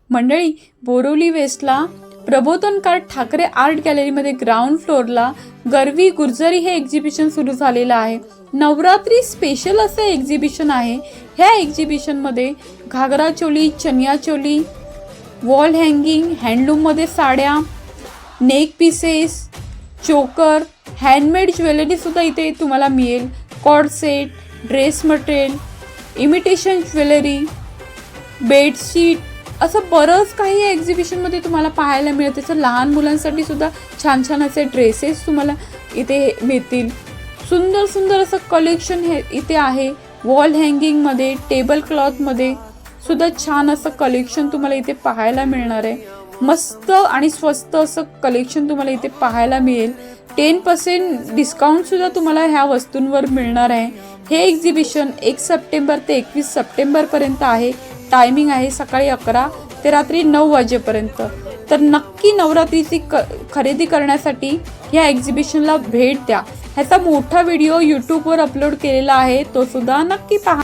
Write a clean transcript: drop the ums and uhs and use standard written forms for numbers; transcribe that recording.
मंडळी, बोरिवली वेस्टला प्रबोधनकार ठाकरे आर्ट गॅलरीमध्ये ग्राउंड फ्लोअरला गरवी गुर्जरी हे एक्झिबिशन सुरू झालेलं आहे. नवरात्री स्पेशल असं एक्झिबिशन आहे. ह्या एक्झिबिशनमध्ये घागरा चोली, चनिया चोली, वॉल हँगिंग, हँडलूममध्ये साड्या, नेक पीसेस, चोकर, हँडमेड ज्वेलरीसुद्धा इथे तुम्हाला मिळेल. Cord set, dress material, imitation jewellery, bedsheet, असं बरंच काही या एक्झिबिशनमध्ये तुम्हाला पाहायला मिळतं. तसं लहान मुलांसाठी सुद्धा छान छान असे ड्रेसेस तुम्हाला इथे मिळतील. सुंदर सुंदर असं कलेक्शन हे इथे आहे. वॉल हँगिंगमध्ये, टेबल क्लॉथमध्ये सुद्धा छान असं कलेक्शन तुम्हाला इथे पाहायला मिळणार आहे. मस्त आणि स्वस्त असं कलेक्शन तुम्हाला इथे पाहायला मिळेल. 10% डिस्काउंटसुद्धा तुम्हाला ह्या वस्तूंवर मिळणार आहे. हे एक्झिबिशन 1 सप्टेंबर ते 21 सप्टेंबरपर्यंत आहे. टायमिंग आहे सकाळी 11 ते रात्री 9 वाजेपर्यंत. तर नक्की नवरात्रीची खरेदी करण्यासाठी ह्या एक्झिबिशनला भेट द्या. ह्याचा मोठा व्हिडिओ यूट्यूबवर अपलोड केलेला आहे, तो सुद्धा नक्की पहा.